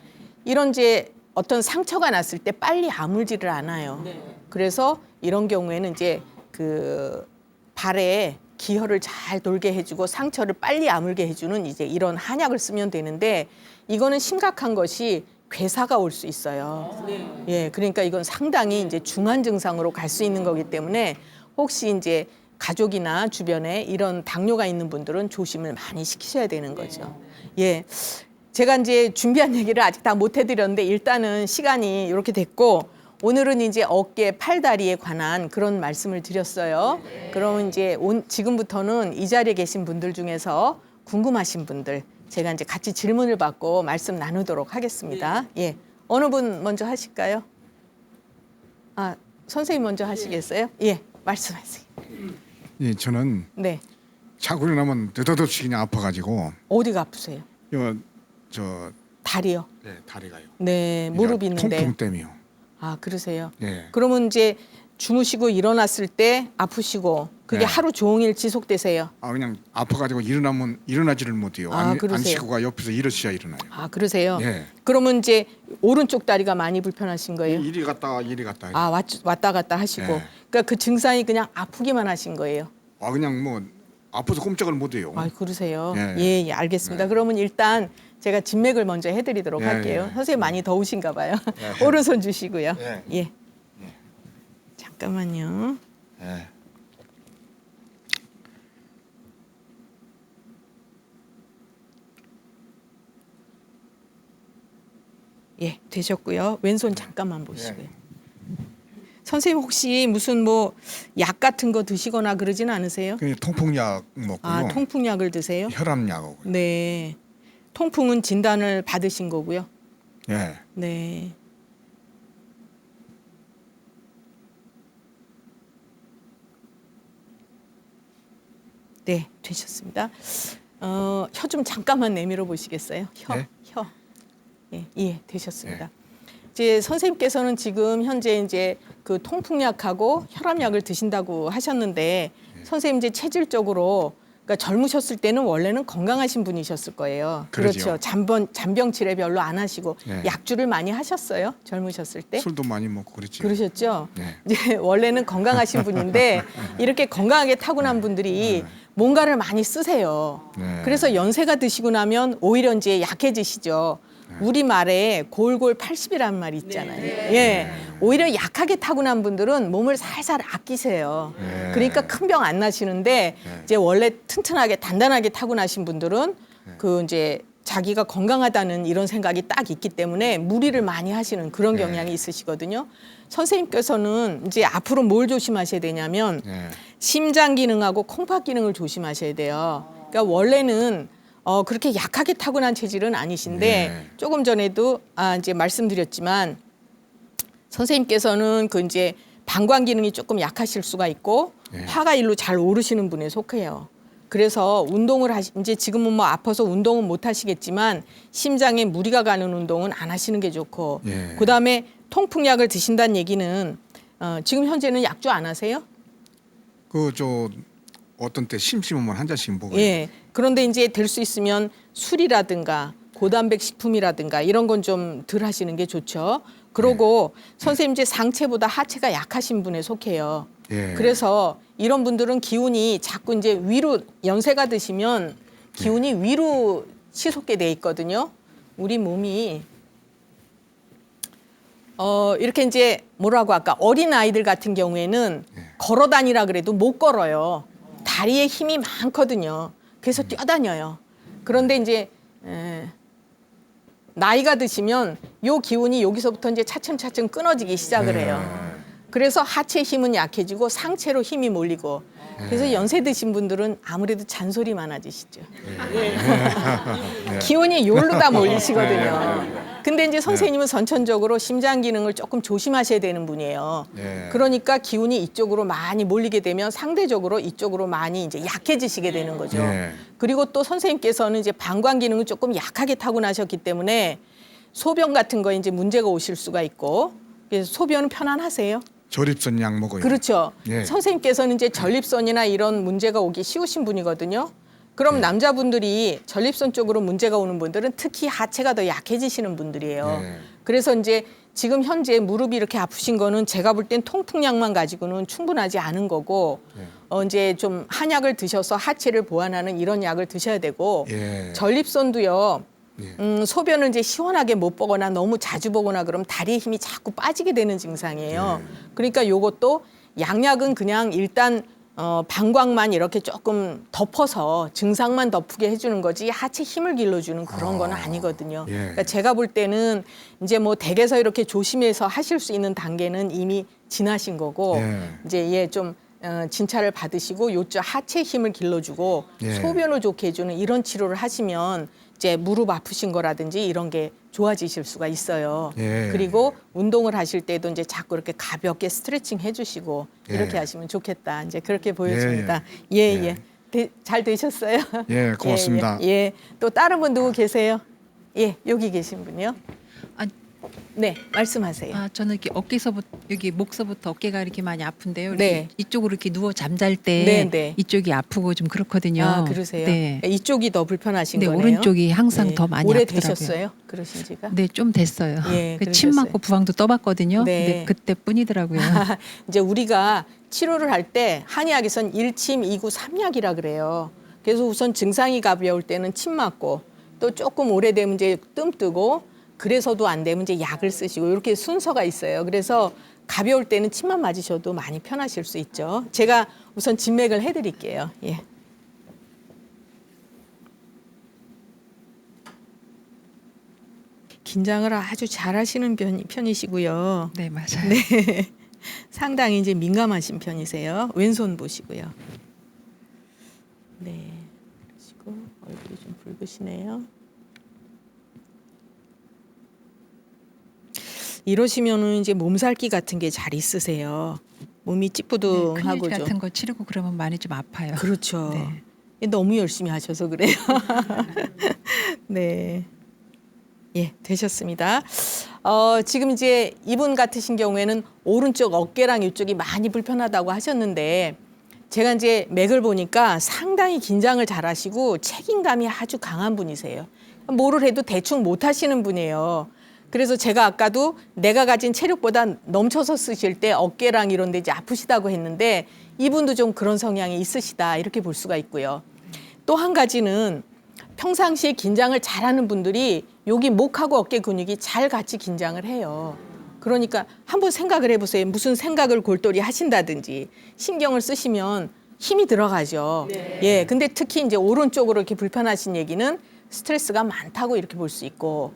이런 이제 어떤 상처가 났을 때 빨리 아물지를 않아요. 그래서 이런 경우에는 이제 그 발에 기혈을 잘 돌게 해주고 상처를 빨리 아물게 해주는 이제 이런 한약을 쓰면 되는데 이거는 심각한 것이 괴사가 올 수 있어요. 예, 그러니까 이건 상당히 이제 중한 증상으로 갈 수 있는 거기 때문에 혹시 이제 가족이나 주변에 이런 당뇨가 있는 분들은 조심을 많이 시키셔야 되는 거죠. 예. 제가 이제 준비한 얘기를 아직 다 못 해드렸는데 일단은 시간이 이렇게 됐고 오늘은 이제 어깨, 팔다리에 관한 그런 말씀을 드렸어요. 그러면 이제 지금부터는 이 자리에 계신 분들 중에서 궁금하신 분들 제가 이제 같이 질문을 받고 말씀 나누도록 하겠습니다. 예. 어느 분 먼저 하실까요? 아, 선생님 먼저 하시겠어요? 예. 말씀하세요. 예, 저는 네. 자고 일어나면 느닷없이 그냥 아파가지고 어디가 아프세요? 저 다리요. 네, 다리가요. 네, 무릎 있는데. 통풍 때문에요. 아, 그러세요? 예. 그러면 이제 주무시고 일어났을 때 아프시고 그게 네. 하루 종일 지속되세요? 아 그냥 아파가지고 일어나면 일어나지를 못해요. 아, 안 그러세요? 쉬고가 옆에서 일어서야 일어나요. 아, 그러세요? 예. 그러면 이제 오른쪽 다리가 많이 불편하신 거예요? 이리 갔다 이리 갔다. 아, 왔다 갔다 하시고. 예. 그러니까 그 증상이 그냥 아프기만 하신 거예요? 아 그냥 뭐 아파서 꼼짝을 못해요. 아, 그러세요? 예. 예, 예, 알겠습니다. 그러면 일단 제가 진맥을 먼저 해드리도록 예, 할게요. 예. 선생님 많이 더우신가 봐요. 예. 오른손 주시고요. 예. 예. 잠깐만요. 예. 예, 되셨고요. 왼손 잠깐만 보시고요. 선생님 혹시 무슨 뭐 약 같은 거 드시거나 그러진 않으세요? 그냥 통풍약 먹고요. 아, 통풍약을 드세요? 혈압약하고. 네. 통풍은 진단을 받으신 거고요. 예. 네. 네, 되셨습니다. 혀 좀 잠깐만 내밀어 보시겠어요? 혀, 네? 혀. 예, 예, 되셨습니다. 이제 선생님께서는 지금 현재 이제 그 통풍약하고 혈압약을 드신다고 하셨는데 선생님 이제 체질적으로 그러니까 젊으셨을 때는 원래는 건강하신 분이셨을 거예요. 그러지요. 그렇죠. 잔병 치레 별로 안 하시고 네. 약주를 많이 하셨어요. 젊으셨을 때. 술도 많이 먹고 그랬죠. 그러셨죠? 네. 이제 원래는 건강하신 분인데 이렇게 건강하게 타고난 분들이 뭔가를 많이 쓰세요. 네. 그래서 연세가 드시고 나면 오히려 이제 약해지시죠. 우리 말에 골골 80이라는 말이 있잖아요. 예. 오히려 약하게 타고난 분들은 몸을 살살 아끼세요. 네. 그러니까 큰 병 안 나시는데 이제 원래 튼튼하게 단단하게 타고나신 분들은 그 이제 자기가 건강하다는 이런 생각이 딱 있기 때문에 무리를 많이 하시는 그런 경향이 있으시거든요. 선생님께서는 이제 앞으로 뭘 조심하셔야 되냐면 네. 심장 기능하고 콩팥 기능을 조심하셔야 돼요. 그러니까 원래는 그렇게 약하게 타고난 체질은 아니신데 네. 조금 전에도 이제 말씀드렸지만 선생님께서는 그 이제 방광 기능이 조금 약하실 수가 있고 네. 화가 일로 잘 오르시는 분에 속해요. 그래서 운동을 이제 지금은 뭐 아파서 운동은 못 하시겠지만 심장에 무리가 가는 운동은 안 하시는 게 좋고 예. 그다음에 통풍약을 드신다는 얘기는 지금 현재는 약주 안 하세요? 그 저 어떤 때 심심하면 한 잔씩 먹어요. 예. 그런데 이제 될 수 있으면 술이라든가 고단백 식품이라든가 이런 건 좀 덜 하시는 게 좋죠. 그러고 선생님 이제 상체보다 하체가 약하신 분에 속해요. 예. 그래서 이런 분들은 기운이 자꾸 이제 위로 연세가 드시면 기운이 위로 치솟게 돼 있거든요. 우리 몸이 이렇게 이제 뭐라고 할까 어린 아이들 같은 경우에는 걸어 다니라 그래도 못 걸어요. 다리에 힘이 많거든요. 그래서 뛰어다녀요. 그런데 이제 나이가 드시면 요 기운이 여기서부터 이제 차츰차츰 끊어지기 시작을 해요. 그래서 하체 힘은 약해지고 상체로 힘이 몰리고 그래서 연세 드신 분들은 아무래도 잔소리 많아지시죠. 기운이 요로 다 몰리시거든요. 근데 이제 선생님은 선천적으로 심장 기능을 조금 조심하셔야 되는 분이에요. 예. 그러니까 기운이 이쪽으로 많이 몰리게 되면 상대적으로 이쪽으로 많이 이제 약해지시게 되는 거죠. 예. 그리고 또 선생님께서는 이제 방광 기능을 조금 약하게 타고나셨기 때문에 소변 같은 거에 이제 문제가 오실 수가 있고 그래서 소변은 편안하세요? 저립선 약 먹어요. 그렇죠. 예. 선생님께서는 이제 전립선이나 이런 문제가 오기 쉬우신 분이거든요. 그럼 남자분들이 전립선 쪽으로 문제가 오는 분들은 특히 하체가 더 약해지시는 분들이에요. 예. 그래서 이제 지금 현재 무릎이 이렇게 아프신 거는 제가 볼 땐 통풍약만 가지고는 충분하지 않은 거고 이제 좀 한약을 드셔서 하체를 보완하는 이런 약을 드셔야 되고 예. 전립선도요. 예. 소변을 이제 시원하게 못 보거나 너무 자주 보거나 그러면 다리에 힘이 자꾸 빠지게 되는 증상이에요. 그러니까 요것도 양약은 그냥 일단 방광만 이렇게 조금 덮어서 증상만 덮게 해주는 거지 하체 힘을 길러주는 그런 건 아니거든요. 예. 그러니까 제가 볼 때는 이제 뭐 댁에서 이렇게 조심해서 하실 수 있는 단계는 이미 지나신 거고 예. 이제 좀 진찰을 받으시고 요쪽 하체 힘을 길러주고 예. 소변을 좋게 해주는 이런 치료를 하시면 이제 무릎 아프신 거라든지 이런 게 좋아지실 수가 있어요. 예. 그리고 운동을 하실 때도 이제 자꾸 이렇게 가볍게 스트레칭 해주시고 이렇게 예. 하시면 좋겠다. 이제 그렇게 보여집니다. 예. 잘 되셨어요? 예, 고맙습니다. 예. 또 다른 분 누구 계세요? 예, 여기 계신 분이요. 아, 네, 말씀하세요. 저는 이렇게 어깨서부터 여기 목서부터 어깨가 이렇게 많이 아픈데요. 네. 이렇게 이쪽으로 이렇게 누워 잠잘 때 네, 네. 이쪽이 아프고 좀 그렇거든요. 아, 그러세요? 네. 이쪽이 더 불편하신 네, 거네요. 오른쪽이 항상 네. 더 많이 오래 아프더라고요. 되셨어요? 그러신 지가? 네, 좀 됐어요. 예, 침 그러셨어요. 맞고 부항도 떠봤거든요. 네. 근데 그때뿐이더라고요. 이제 우리가 치료를 할 때 한의학에선 1침, 2구, 3약이라 그래요. 그래서 우선 증상이 가벼울 때는 침 맞고 또 조금 오래되면 이제 뜸 뜨고 그래서도 안 되면 이제 약을 쓰시고 이렇게 순서가 있어요. 그래서 가벼울 때는 침만 맞으셔도 많이 편하실 수 있죠. 제가 우선 진맥을 해드릴게요. 예. 긴장을 아주 잘하시는 편이시고요. 네, 맞아요. 네. 상당히 이제 민감하신 편이세요. 왼손 보시고요. 네. 그리고 얼굴이 좀 붉으시네요. 이러시면은 이제 몸살기 같은 게 잘 있으세요. 몸이 찌뿌둥하고 큰일 좀. 같은 거 치르고 그러면 많이 좀 아파요. 그렇죠. 네. 너무 열심히 하셔서 그래요. 네. 예, 되셨습니다. 지금 이제 이분 같으신 경우에는 오른쪽 어깨랑 이쪽이 많이 불편하다고 하셨는데 제가 이제 맥을 보니까 상당히 긴장을 잘 하시고 책임감이 아주 강한 분이세요. 뭐를 해도 대충 못 하시는 분이에요. 그래서 제가 아까도 내가 가진 체력보다 넘쳐서 쓰실 때 어깨랑 이런 데 이제 아프시다고 했는데 이분도 좀 그런 성향이 있으시다 이렇게 볼 수가 있고요. 또 한 가지는 평상시에 긴장을 잘하는 분들이 여기 목하고 어깨 근육이 잘 같이 긴장을 해요. 그러니까 한번 생각을 해보세요. 무슨 생각을 골똘히 하신다든지 신경을 쓰시면 힘이 들어가죠. 예, 근데 특히 이제 오른쪽으로 이렇게 불편하신 얘기는 스트레스가 많다고 이렇게 볼 수 있고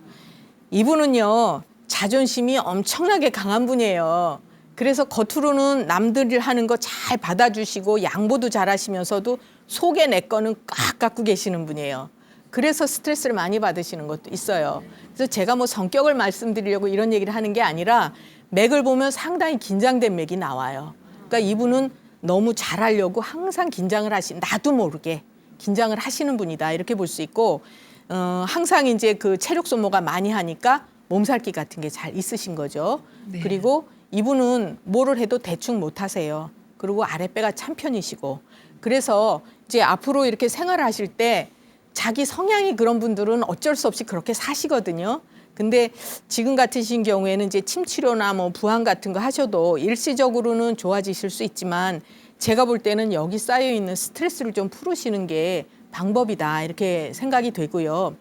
이분은요 자존심이 엄청나게 강한 분이에요. 그래서 겉으로는 남들 하는 거 잘 받아주시고 양보도 잘하시면서도 속에 내 거는 꽉 갖고 계시는 분이에요. 그래서 스트레스를 많이 받으시는 것도 있어요. 그래서 제가 뭐 성격을 말씀드리려고 이런 얘기를 하는 게 아니라 맥을 보면 상당히 긴장된 맥이 나와요. 그러니까 이분은 너무 잘하려고 항상 긴장을 나도 모르게 긴장을 하시는 분이다 이렇게 볼 수 있고 항상 이제 그 체력 소모가 많이 하니까 몸살기 같은 게 잘 있으신 거죠. 네. 그리고 이분은 뭐를 해도 대충 못 하세요. 그리고 아랫배가 참 편이시고 그래서 이제 앞으로 이렇게 생활을 하실 때 자기 성향이 그런 분들은 어쩔 수 없이 그렇게 사시거든요. 근데 지금 같으신 경우에는 이제 침 치료나 뭐 부항 같은 거 하셔도 일시적으로는 좋아지실 수 있지만 제가 볼 때는 여기 쌓여 있는 스트레스를 좀 풀으시는 게 방법이다 이렇게 생각이 되고요.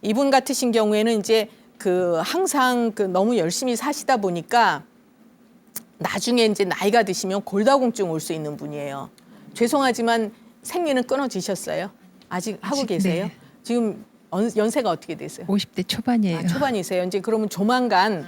이분 같으신 경우에는 이제 그 항상 그 너무 열심히 사시다 보니까 나중에 이제 나이가 드시면 골다공증 올 수 있는 분이에요. 죄송하지만 생리는 끊어지셨어요? 아직 하고 계세요? 네. 지금 연세가 어떻게 되세요? 50대 초반이에요. 아, 초반이세요. 이제 그러면 조만간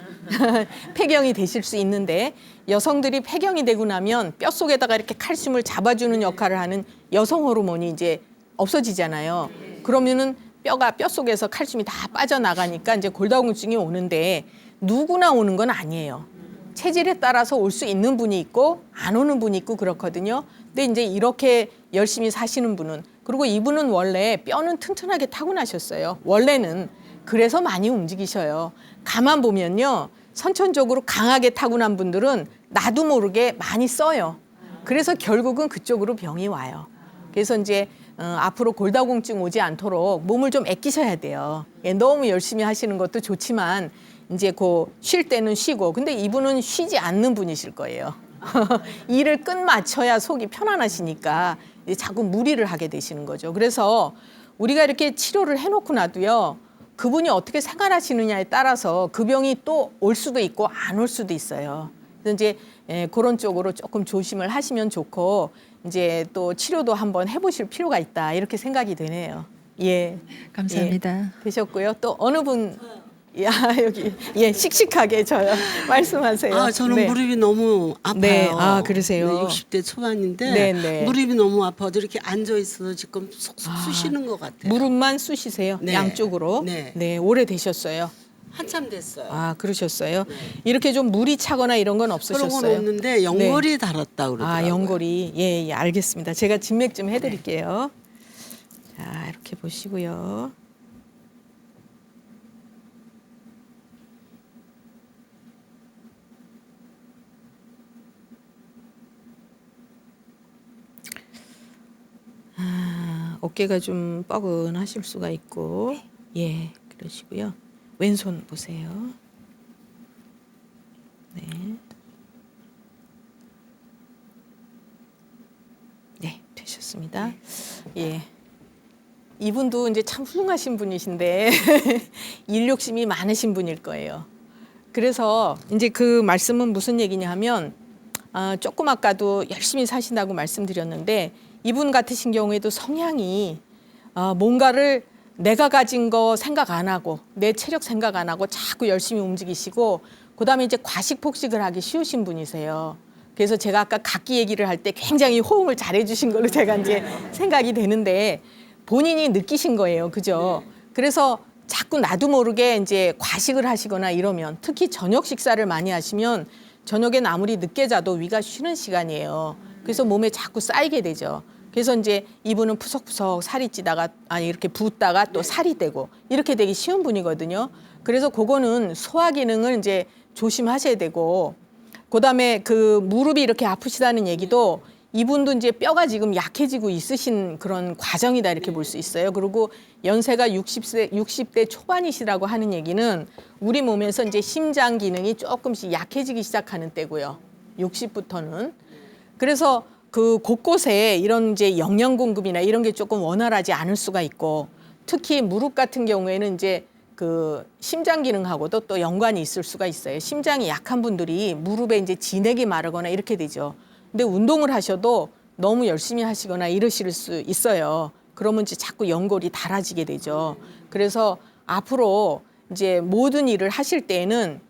폐경이 되실 수 있는데 여성들이 폐경이 되고 나면 뼛속에다가 이렇게 칼슘을 잡아주는 역할을 하는 여성 호르몬이 이제 없어지잖아요. 그러면은 뼈가 뼛속에서 칼슘이 다 빠져나가니까 이제 골다공증이 오는데 누구나 오는 건 아니에요. 체질에 따라서 올 수 있는 분이 있고 안 오는 분이 있고 그렇거든요. 근데 이제 이렇게 열심히 사시는 분은 그리고 이분은 원래 뼈는 튼튼하게 타고나셨어요. 원래는 그래서 많이 움직이셔요. 가만 보면요. 선천적으로 강하게 타고난 분들은 나도 모르게 많이 써요. 그래서 결국은 그쪽으로 병이 와요. 그래서 이제 앞으로 골다공증 오지 않도록 몸을 좀 아끼셔야 돼요. 예, 너무 열심히 하시는 것도 좋지만 이제 그 쉴 때는 쉬고 근데 이분은 쉬지 않는 분이실 거예요. 일을 끝 맞춰야 속이 편안하시니까 이제 자꾸 무리를 하게 되시는 거죠. 그래서 우리가 이렇게 치료를 해놓고 나도요. 그분이 어떻게 생활하시느냐에 따라서 그 병이 또 올 수도 있고 안 올 수도 있어요. 그래서 이제 그런 쪽으로 조금 조심을 하시면 좋고 이제 또 치료도 한번 해보실 필요가 있다 이렇게 생각이 되네요. 예, 감사합니다. 예, 되셨고요. 또 어느 분? 야 여기 예 씩씩하게 저요 말씀하세요. 아, 저는 네. 무릎이 너무 아파요. 네, 아, 그러세요? 네, 60대 초반인데 네, 네. 무릎이 너무 아파서 이렇게 앉아 있어서 지금 쏙쏙 쑤시는 것 같아요. 무릎만 쑤시세요? 네. 양쪽으로? 네. 오래 되셨어요. 한참 됐어요. 아, 그러셨어요? 이렇게 좀 물이 차거나 이런 건 그런 없으셨어요? 건 없는데 연골이 달았다 그러더라고요. 아, 연골이. 예, 예, 알겠습니다. 제가 진맥 좀 해드릴게요. 자, 이렇게 보시고요. 어깨가 좀 뻐근하실 수가 있고, 예, 그러시고요. 왼손 보세요. 네. 네, 되셨습니다. 예. 이분도 이제 참 훌륭하신 분이신데 일 욕심이 많으신 분일 거예요. 그래서 이제 그 말씀은 무슨 얘기냐 하면 조금 아까도 열심히 사신다고 말씀드렸는데 이분 같으신 경우에도 성향이 뭔가를 내가 가진 거 생각 안 하고 내 체력 생각 안 하고 자꾸 열심히 움직이시고 그다음에 이제 과식폭식을 하기 쉬우신 분이세요. 그래서 제가 아까 각기 얘기를 할 때 굉장히 호응을 잘해 주신 걸로 제가 이제 생각이 되는데 본인이 느끼신 거예요. 그죠? 그래서 자꾸 나도 모르게 이제 과식을 하시거나 이러면 특히 저녁 식사를 많이 하시면 저녁엔 아무리 늦게 자도 위가 쉬는 시간이에요. 그래서 몸에 자꾸 쌓이게 되죠. 그래서 이제 이분은 푸석푸석 살이 찌다가 아니 이렇게 붓다가 또 살이 되고 이렇게 되기 쉬운 분이거든요. 그래서 그거는 소화 기능을 이제 조심하셔야 되고 그다음에 그 무릎이 이렇게 아프시다는 얘기도 이분도 이제 뼈가 지금 약해지고 있으신 그런 과정이다 이렇게 볼 수 있어요. 그리고 연세가 60대 초반이시라고 하는 얘기는 우리 몸에서 이제 심장 기능이 조금씩 약해지기 시작하는 때고요. 60부터는. 그래서 그 곳곳에 이런 이제 영양 공급이나 이런 게 조금 원활하지 않을 수가 있고 특히 무릎 같은 경우에는 이제 그 심장 기능하고도 또 연관이 있을 수가 있어요. 심장이 약한 분들이 무릎에 이제 진액이 마르거나 이렇게 되죠. 근데 운동을 하셔도 너무 열심히 하시거나 이러실 수 있어요. 그러면 이제 자꾸 연골이 닳아지게 되죠. 그래서 앞으로 이제 모든 일을 하실 때에는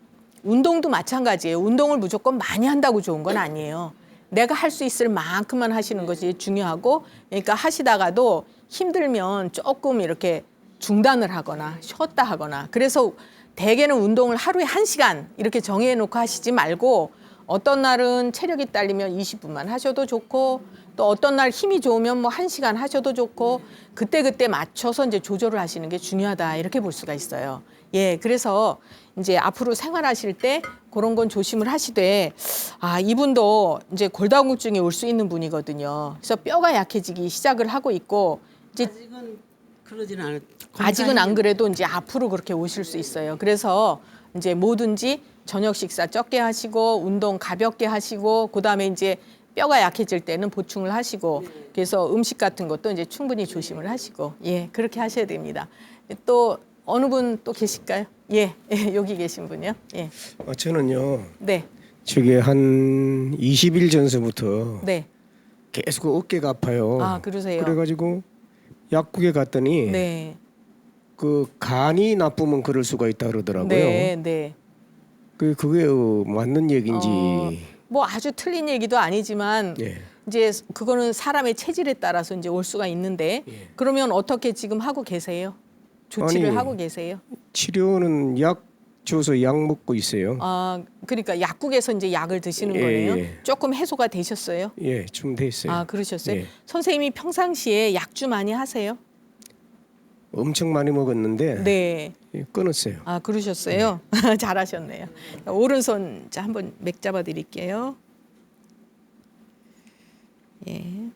운동도 마찬가지예요. 운동을 무조건 많이 한다고 좋은 건 아니에요. 내가 할 수 있을 만큼만 하시는 것이 중요하고 그러니까 하시다가도 힘들면 조금 이렇게 중단을 하거나 쉬었다 하거나 그래서 대개는 운동을 하루에 1시간 이렇게 정해놓고 하시지 말고 어떤 날은 체력이 딸리면 20분만 하셔도 좋고 또 어떤 날 힘이 좋으면 뭐 1시간 하셔도 좋고 그때그때 맞춰서 이제 조절을 하시는 게 중요하다 이렇게 볼 수가 있어요. 예, 그래서 이제 앞으로 생활하실 때 그런 건 조심을 하시되 아, 이분도 이제 골다공증이 올 수 있는 분이거든요. 그래서 뼈가 약해지기 시작을 하고 있고 이제 아직은 그러진 않아요. 아직은 안 그래도 이제 앞으로 그렇게 오실 수 있어요. 그래서 이제 뭐든지 저녁 식사 적게 하시고 운동 가볍게 하시고 그다음에 이제 뼈가 약해질 때는 보충을 하시고 그래서 음식 같은 것도 이제 충분히 조심을 하시고 예, 그렇게 하셔야 됩니다. 또 어느 분 또 계실까요? 예, 예, 여기 계신 분이요. 예. 저는요. 네. 저게 한 20일 전서부터 네. 계속 어깨가 아파요. 아, 그러세요? 그래가지고 약국에 갔더니 네. 그 간이 나쁘면 그럴 수가 있다 그러더라고요. 네, 네. 그게 맞는 얘기인지. 뭐 아주 틀린 얘기도 아니지만 예. 이제 그거는 사람의 체질에 따라서 이제 올 수가 있는데 예. 그러면 어떻게 지금 하고 계세요? 조치를 아니, 하고 계세요? 치료는 약 줘서 약 먹고 있어요. 아, 그러니까 약국에서 이제 약을 드시는 예, 거네요. 예. 조금 해소가 되셨어요? 예, 좀 됐어요. 아, 그러셨어요? 예. 선생님이 평상시에 약주 많이 하세요? 엄청 많이 먹었는데 네. 예, 끊었어요. 아, 그러셨어요? 잘하셨네요. 오른손 자, 한번 맥 잡아 드릴게요. 예.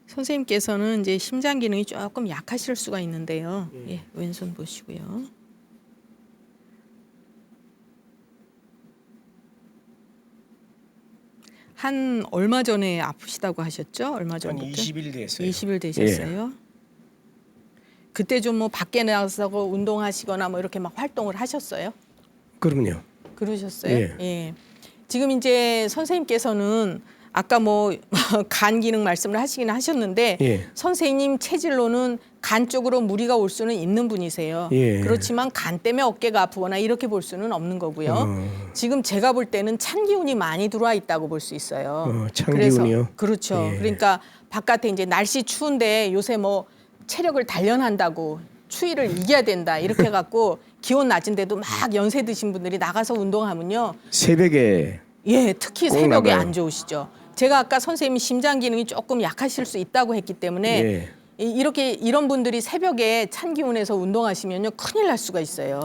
선생님께서는 이제 심장 기능이 조금 약하실 수가 있는데요. 예, 왼손 보시고요. 한 얼마 전에 아프시다고 하셨죠? 얼마 한 전부터? 20일 됐어요. 20일 되셨어요. 그때 좀 뭐 밖에 나가서 운동하시거나 뭐 이렇게 막 활동을 하셨어요? 그럼요. 그러셨어요? 예. 예. 지금 이제 선생님께서는 아까 뭐 간 기능 말씀을 하시긴 하셨는데 예. 선생님 체질로는 간 쪽으로 무리가 올 수는 있는 분이세요. 예. 그렇지만 간 때문에 어깨가 아프거나 이렇게 볼 수는 없는 거고요. 지금 제가 볼 때는 찬 기운이 많이 들어와 있다고 볼 수 있어요. 찬 그래서 기운이요? 그렇죠. 예. 그러니까 바깥에 이제 날씨 추운데 요새 뭐 체력을 단련한다고 추위를 이겨야 된다 이렇게 해갖고 기온 낮은데도 막 연세 드신 분들이 나가서 운동하면요. 새벽에 예, 특히 꼭 새벽에 나가요. 안 좋으시죠. 제가 아까 선생님이 심장 기능이 조금 약하실 수 있다고 했기 때문에 예. 이렇게 이런 분들이 새벽에 찬 기운에서 운동하시면요 큰일 날 수가 있어요.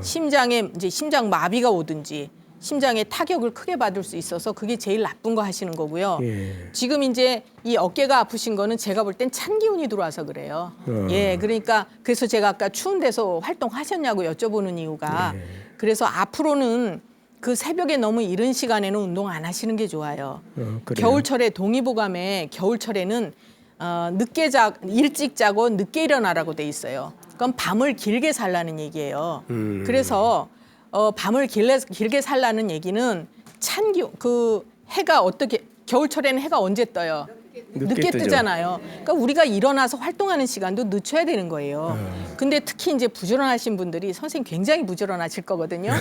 심장에 이제 심장 마비가 오든지 심장에 타격을 크게 받을 수 있어서 그게 제일 나쁜 거 하시는 거고요. 예. 지금 이제 이 어깨가 아프신 거는 제가 볼 땐 찬 기운이 들어와서 그래요. 예, 그러니까 그래서 제가 아까 추운 데서 활동하셨냐고 여쭤보는 이유가 그래서 앞으로는 그 새벽에 너무 이른 시간에는 운동 안 하시는 게 좋아요. 그래요? 겨울철에 동의보감에 겨울철에는 일찍 자고 늦게 일어나라고 돼 있어요. 그럼 밤을 길게 살라는 얘기예요. 그래서 밤을 길게 살라는 얘기는 그 해가 어떻게 겨울철에는 해가 언제 떠요? 늦게 뜨죠. 뜨잖아요. 그러니까 우리가 일어나서 활동하는 시간도 늦춰야 되는 거예요. 근데 특히 이제 부지런하신 분들이 선생님 굉장히 부지런하실 거거든요.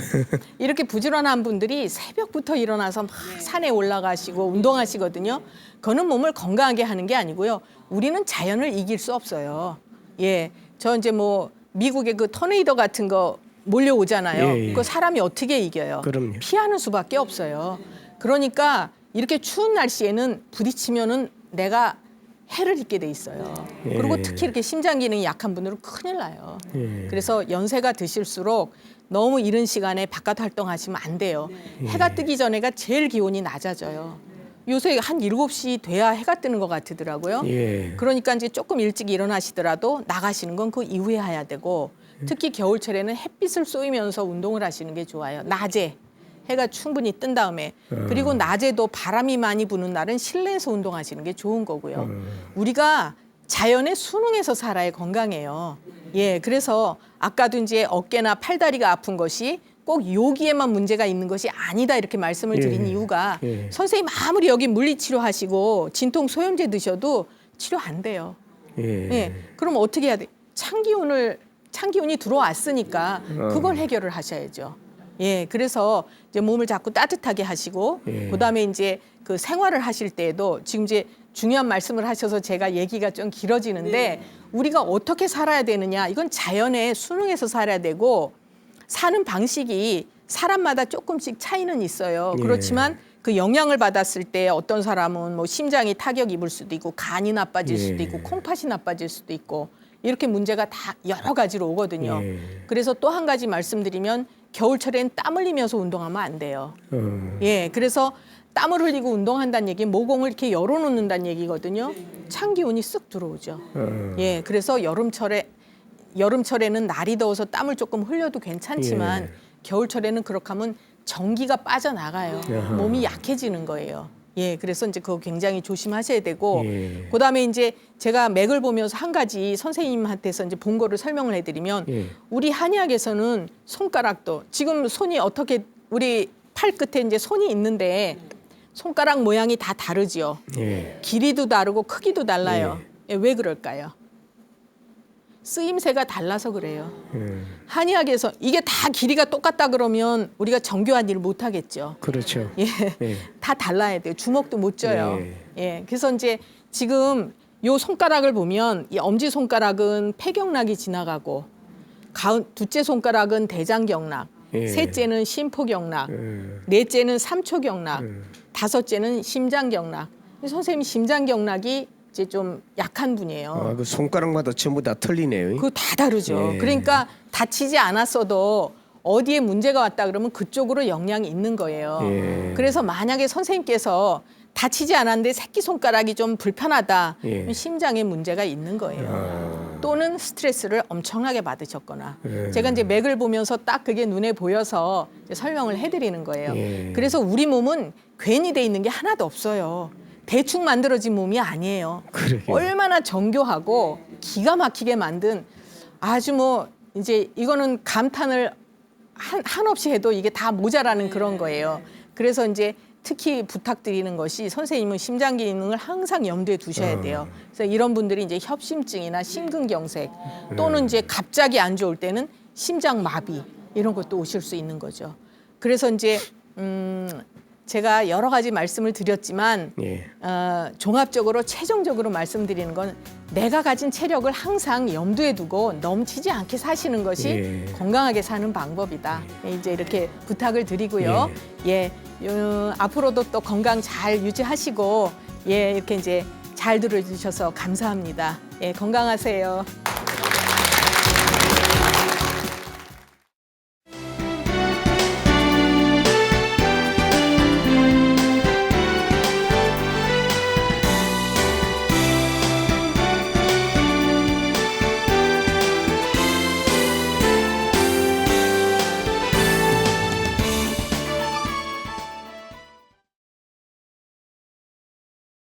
이렇게 부지런한 분들이 새벽부터 일어나서 막 산에 올라가시고 운동하시거든요. 그거는 몸을 건강하게 하는 게 아니고요. 우리는 자연을 이길 수 없어요. 예, 저 이제 뭐 미국의 그 토네이도 같은 거 몰려오잖아요. 예, 예. 그 사람이 어떻게 이겨요? 그럼요. 피하는 수밖에 없어요. 그러니까 이렇게 추운 날씨에는 부딪히면은 내가 해를 입게 돼 있어요. 예. 그리고 특히 이렇게 심장 기능이 약한 분들은 큰일 나요. 예. 그래서 연세가 드실수록 너무 이른 시간에 바깥 활동하시면 안 돼요. 해가 뜨기 전에가 제일 기온이 낮아져요. 요새 한 7시 돼야 해가 뜨는 것 같더라고요. 예. 그러니까 이제 조금 일찍 일어나시더라도 나가시는 건 그 이후에 해야 되고 특히 겨울철에는 햇빛을 쏘이면서 운동을 하시는 게 좋아요. 낮에 해가 충분히 뜬 다음에 그리고 낮에도 바람이 많이 부는 날은 실내에서 운동하시는 게 좋은 거고요. 우리가 자연에 순응해서 살아야 건강해요. 예, 그래서 아까도 이제 어깨나 팔다리가 아픈 것이 꼭 여기에만 문제가 있는 것이 아니다 이렇게 말씀을 드린 예. 이유가 예. 선생님 아무리 여기 물리치료 하시고 진통 소염제 드셔도 치료 안 돼요. 예. 예, 그럼 어떻게 해야 돼? 찬기운이 들어왔으니까 그걸 해결을 하셔야죠. 예, 그래서 이제 몸을 자꾸 따뜻하게 하시고 예. 그다음에 이제 그 생활을 하실 때에도 지금 이제 중요한 말씀을 하셔서 제가 얘기가 좀 길어지는데 우리가 어떻게 살아야 되느냐 이건 자연에 순응해서 살아야 되고 사는 방식이 사람마다 조금씩 차이는 있어요. 예. 그렇지만 그 영향을 받았을 때 어떤 사람은 뭐 심장이 타격 입을 수도 있고 간이 나빠질 수도 예. 있고 콩팥이 나빠질 수도 있고 이렇게 문제가 다 여러 가지로 오거든요. 예. 그래서 또 한 가지 말씀드리면 겨울철엔 땀 흘리면서 운동하면 안 돼요. 예, 그래서 땀을 흘리고 운동한다는 얘기는 모공을 이렇게 열어놓는다는 얘기거든요. 찬 기운이 쓱 들어오죠. 예, 그래서 여름철에는 날이 더워서 땀을 조금 흘려도 괜찮지만 예. 겨울철에는 그렇게 하면 전기가 빠져나가요. 아하. 몸이 약해지는 거예요. 예, 그래서 이제 그거 굉장히 조심하셔야 되고, 예. 그다음에 이제 제가 맥을 보면서 한 가지 선생님한테서 이제 본 거를 설명을 해드리면, 예. 우리 한의학에서는 손가락도 지금 손이 어떻게 우리 팔 끝에 이제 손이 있는데 손가락 모양이 다 다르지요. 예. 길이도 다르고 크기도 달라요. 예, 왜 그럴까요? 쓰임새가 달라서 그래요. 한의학에서 이게 다 길이가 똑같다 그러면 우리가 정교한 일을 못 하겠죠. 그렇죠. 예, 예. 다 달라야 돼요. 주먹도 못 져요. 예. 예, 그래서 이제 지금 요 손가락을 보면 이 엄지 손가락은 폐경락이 지나가고, 둘째 손가락은 대장경락, 예. 셋째는 심포경락, 예. 넷째는 삼초경락, 다섯째는 심장경락. 선생님 심장경락이 이제 좀 약한 분이에요. 아, 그 손가락마다 전부 다 틀리네요. 그거 다 다르죠. 예. 그러니까 다치지 않았어도 어디에 문제가 왔다 그러면 그쪽으로 영향이 있는 거예요. 예. 그래서 만약에 선생님께서 다치지 않았는데 새끼손가락이 좀 불편하다. 예. 그럼 심장에 문제가 있는 거예요. 또는 스트레스를 엄청나게 받으셨거나. 예. 제가 이제 맥을 보면서 딱 그게 눈에 보여서 이제 설명을 해드리는 거예요. 예. 그래서 우리 몸은 괜히 돼 있는 게 하나도 없어요. 대충 만들어진 몸이 아니에요. 그러게요. 얼마나 정교하고 기가 막히게 만든 아주 뭐 이제 이거는 감탄을 한없이 해도 이게 다 모자라는 그런 거예요. 그래서 이제 특히 부탁드리는 것이 선생님은 심장 기능을 항상 염두에 두셔야 돼요. 그래서 이런 분들이 이제 협심증이나 심근경색 또는 이제 갑자기 안 좋을 때는 심장 마비 이런 것도 오실 수 있는 거죠. 그래서 이제 제가 여러 가지 말씀을 드렸지만 예. 종합적으로 최종적으로 말씀드리는 건 내가 가진 체력을 항상 염두에 두고 넘치지 않게 사시는 것이 예. 건강하게 사는 방법이다. 이제 이렇게 부탁을 드리고요. 예, 앞으로도 또 건강 잘 유지하시고 예, 이렇게 이제 잘 들어주셔서 감사합니다. 예, 건강하세요.